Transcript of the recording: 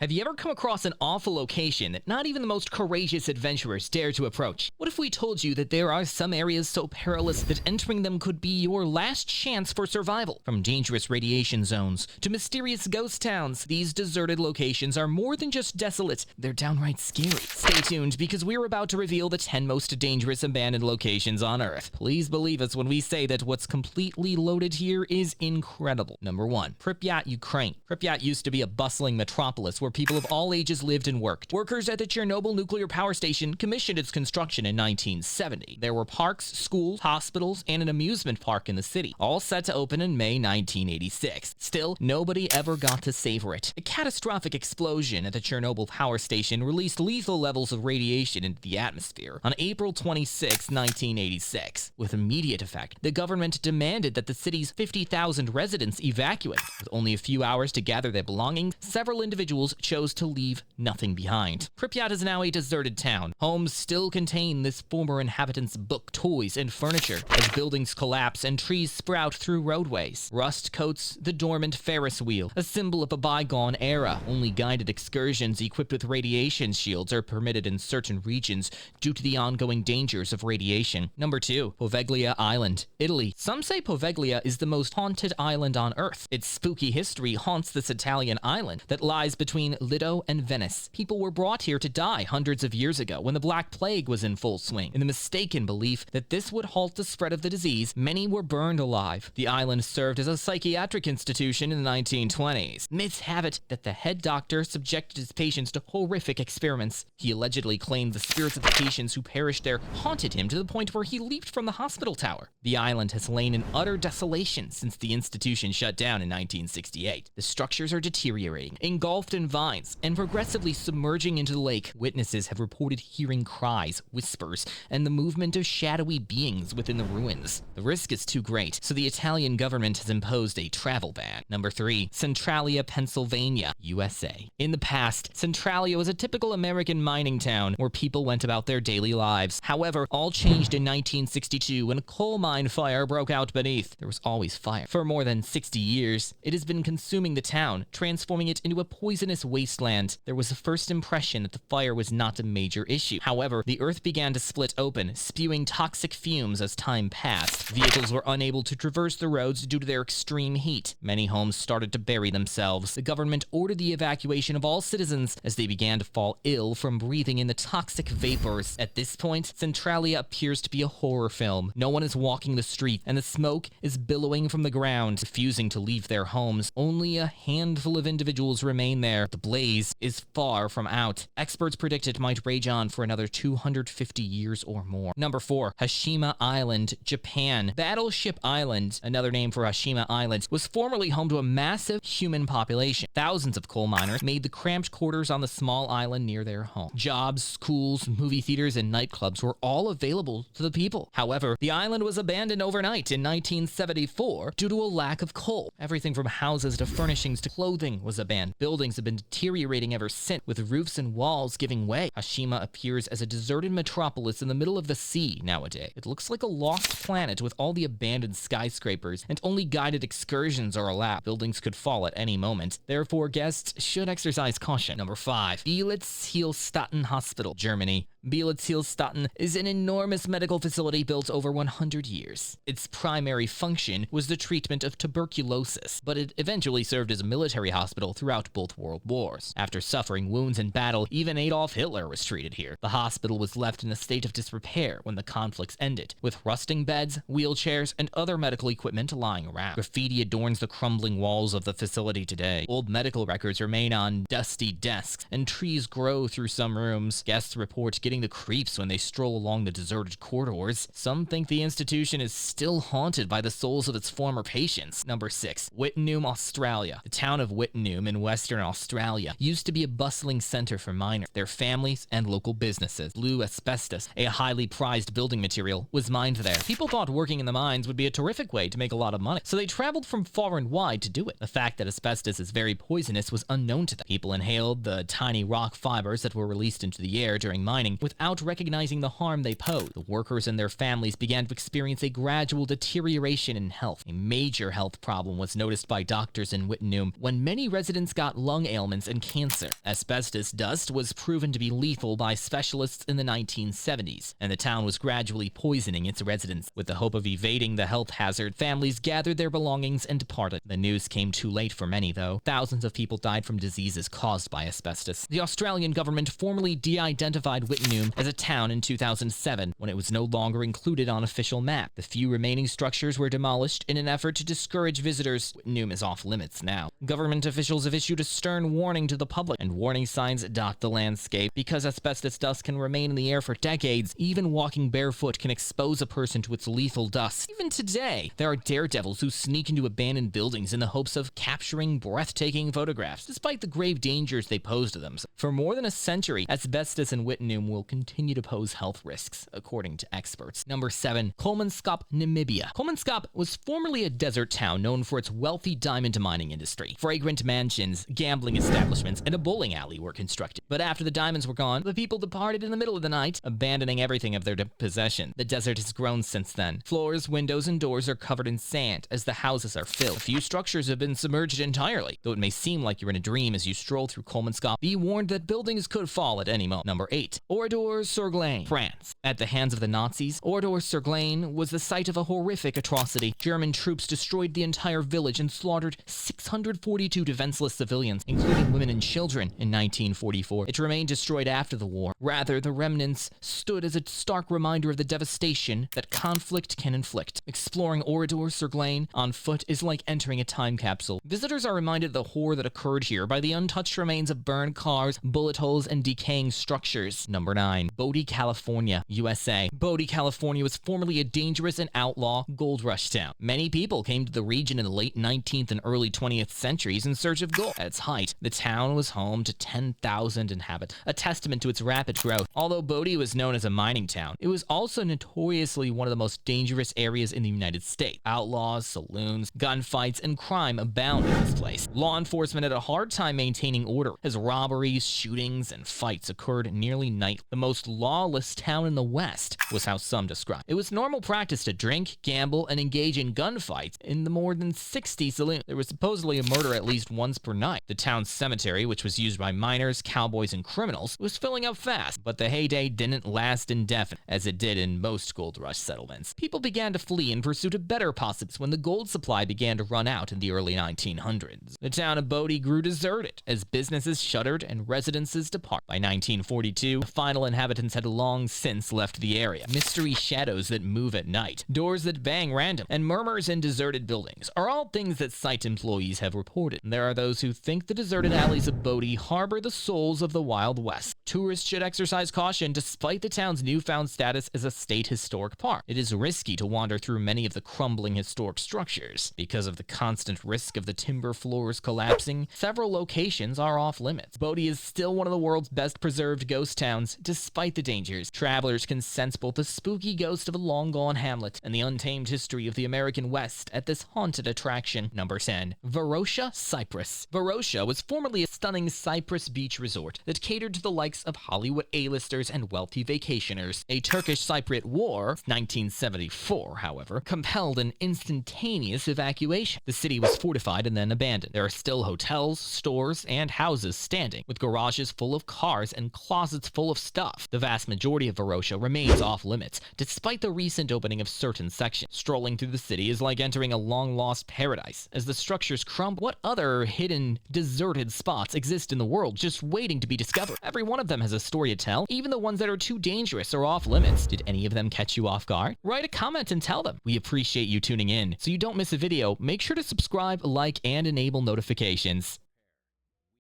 Have you ever come across an awful location that not even the most courageous adventurers dare to approach? What if we told you that there are some areas so perilous that entering them could be your last chance for survival? From dangerous radiation zones to mysterious ghost towns, these deserted locations are more than just desolate, they're downright scary. Stay tuned because we're about to reveal the 10 most dangerous abandoned locations on Earth. Please believe us when we say that what's completely loaded here is incredible. Number 1. Pripyat, Ukraine. Pripyat used to be a bustling metropolis where people of all ages lived and worked. Workers at the Chernobyl nuclear power station commissioned its construction in 1970. There were parks, schools, hospitals, and an amusement park in the city, all set to open in May 1986. Still, nobody ever got to savor it. A catastrophic explosion at the Chernobyl power station released lethal levels of radiation into the atmosphere on April 26, 1986. With immediate effect, the government demanded that the city's 50,000 residents evacuate. With only a few hours to gather their belongings, several individuals chose to leave nothing behind. Pripyat is now a deserted town. Homes still contain this former inhabitant's book, toys, and furniture as buildings collapse and trees sprout through roadways. Rust coats the dormant Ferris wheel, a symbol of a bygone era. Only guided excursions equipped with radiation shields are permitted in certain regions due to the ongoing dangers of radiation. Number 2. Poveglia Island, Italy. Some say Poveglia is the most haunted island on Earth. Its spooky history haunts this Italian island that lies between Lido and Venice. People were brought here to die hundreds of years ago when the Black Plague was in full swing. In the mistaken belief that this would halt the spread of the disease, many were burned alive. The island served as a psychiatric institution in the 1920s. Myths have it that the head doctor subjected his patients to horrific experiments. He allegedly claimed the spirits of the patients who perished there haunted him to the point where he leaped from the hospital tower. The island has lain in utter desolation since the institution shut down in 1968. The structures are deteriorating, engulfed in vines, and progressively submerging into the lake. Witnesses have reported hearing cries, whispers, and the movement of shadowy beings within the ruins. The risk is too great, so the Italian government has imposed a travel ban. Number 3. Centralia, Pennsylvania, USA. In the past, Centralia was a typical American mining town where people went about their daily lives. However, all changed in 1962 when a coal mine fire broke out beneath. There was always fire. For more than 60 years, it has been consuming the town, transforming it into a poisonous wasteland. There was a first impression that the fire was not a major issue. However, the earth began to split open, spewing toxic fumes as time passed. Vehicles were unable to traverse the roads due to their extreme heat. Many homes started to bury themselves. The government ordered the evacuation of all citizens as they began to fall ill from breathing in the toxic vapors. At this point, Centralia appears to be a horror film. No one is walking the street, and the smoke is billowing from the ground. Refusing to leave their homes, only a handful of individuals remain there. The blaze is far from out. Experts predict it might rage on for another 250 years or more. Number 4. Hashima Island, Japan. Battleship Island, another name for Hashima Island, was formerly home to a massive human population. Thousands of coal miners made the cramped quarters on the small island near their home. Jobs, schools, movie theaters, and nightclubs were all available to the people. However, the island was abandoned overnight in 1974 due to a lack of coal. Everything from houses to furnishings to clothing was abandoned. Buildings have been deteriorating ever since, with roofs and walls giving way. Hashima appears as a deserted metropolis in the middle of the sea nowadays. It looks like a lost planet with all the abandoned skyscrapers, and only guided excursions are allowed. Buildings could fall at any moment. Therefore, guests should exercise caution. Number 5. Bielitz-Heilstatten Hospital, Germany. Bielitz-Heilstatten is an enormous medical facility built over 100 years. Its primary function was the treatment of tuberculosis, but it eventually served as a military hospital throughout both world wars. After suffering wounds in battle, even Adolf Hitler was treated here. The hospital was left in a state of disrepair when the conflicts ended, with rusting beds, wheelchairs, and other medical equipment lying around. Graffiti adorns the crumbling walls of the facility today. Old medical records remain on dusty desks, and trees grow through some rooms. Guests report getting the creeps when they stroll along the deserted corridors. Some think the institution is still haunted by the souls of its former patients. Number 6. Wittenoom, Australia. The town of Wittenoom in Western Australia used to be a bustling center for miners, their families, and local businesses. Blue asbestos, a highly prized building material, was mined there. People thought working in the mines would be a terrific way to make a lot of money, so they traveled from far and wide to do it. The fact that asbestos is very poisonous was unknown to them. People inhaled the tiny rock fibers that were released into the air during mining, without recognizing the harm they pose. The workers and their families began to experience a gradual deterioration in health. A major health problem was noticed by doctors in Wittenoom when many residents got lung ailments and cancer. Asbestos dust was proven to be lethal by specialists in the 1970s, and the town was gradually poisoning its residents. With the hope of evading the health hazard, families gathered their belongings and departed. The news came too late for many, though. Thousands of people died from diseases caused by asbestos. The Australian government formally de-identified Wittenoom as a town in 2007 when it was no longer included on official map. The few remaining structures were demolished in an effort to discourage visitors. Wittenoom is off limits now. Government officials have issued a stern warning to the public, and warning signs dot the landscape. Because asbestos dust can remain in the air for decades, even walking barefoot can expose a person to its lethal dust. Even today, there are daredevils who sneak into abandoned buildings in the hopes of capturing breathtaking photographs, despite the grave dangers they pose to them. For more than a century, asbestos in Wittenoom will continue to pose health risks, according to experts. Number 7. Kolmanskop, Namibia. Kolmanskop was formerly a desert town known for its wealthy diamond mining industry. Fragrant mansions, gambling establishments, and a bowling alley were constructed. But after the diamonds were gone, the people departed in the middle of the night, abandoning everything of their possession. The desert has grown since then. Floors, windows, and doors are covered in sand as the houses are filled. A few structures have been submerged entirely. Though it may seem like you're in a dream as you stroll through Kolmanskop, be warned that buildings could fall at any moment. Number 8. Oradour-sur-Glane, France. At the hands of the Nazis, Oradour-sur-Glane was the site of a horrific atrocity. German troops destroyed the entire village and slaughtered 642 defenseless civilians, including women and children, in 1944. It remained destroyed after the war. Rather, the remnants stood as a stark reminder of the devastation that conflict can inflict. Exploring Oradour-sur-Glane on foot is like entering a time capsule. Visitors are reminded of the horror that occurred here by the untouched remains of burned cars, bullet holes, and decaying structures. Number 9. Bodie, California, USA. Bodie, California was formerly a dangerous and outlaw gold rush town. Many people came to the region in the late 19th and early 20th centuries in search of gold. At its height, the town was home to 10,000 inhabitants, a testament to its rapid growth. Although Bodie was known as a mining town, it was also notoriously one of the most dangerous areas in the United States. Outlaws, saloons, gunfights, and crime abound in this place. Law enforcement had a hard time maintaining order, as robberies, shootings, and fights occurred nearly nightly. The most lawless town in the West was how some described it. It was normal practice to drink, gamble, and engage in gunfights in the more than 60 saloons. There was supposedly a murder at least once per night. The town's cemetery, which was used by miners, cowboys, and criminals, was filling up fast, but the heyday didn't last indefinitely, as it did in most gold rush settlements. People began to flee in pursuit of better possibilities when the gold supply began to run out in the early 1900s. The town of Bodie grew deserted as businesses shuttered and residences departed. By 1942, the final inhabitants had long since left the area. Mystery shadows that move at night, doors that bang random, and murmurs in deserted buildings are all things that site employees have reported. There are those who think the deserted alleys of Bodie harbor the souls of the Wild West. Tourists should exercise caution despite the town's newfound status as a state historic park. It is risky to wander through many of the crumbling historic structures. Because of the constant risk of the timber floors collapsing, several locations are off limits. Bodie is still one of the world's best preserved ghost towns, despite the dangers. Travelers can sense both the spooky ghost of a long-gone hamlet and the untamed history of the American West at this haunted attraction. Number 10. Varosha, Cyprus. Varosha was formerly a stunning Cyprus beach resort that catered to the likes of Hollywood A-listers and wealthy vacationers. A Turkish-Cypriot war, 1974, however, compelled an instantaneous evacuation. The city was fortified and then abandoned. There are still hotels, stores, and houses standing, with garages full of cars and closets full of stuff. The vast majority of Varosha remains off-limits, despite the recent opening of certain sections. Strolling through the city is like entering a long-lost paradise, as the structures crumble. What other hidden, deserted spots exist in the world just waiting to be discovered? Every one of them has a story to tell, even the ones that are too dangerous or off-limits. Did any of them catch you off guard? Write a comment and tell them. We appreciate you tuning in. So you don't miss a video, make sure to subscribe, like, and enable notifications.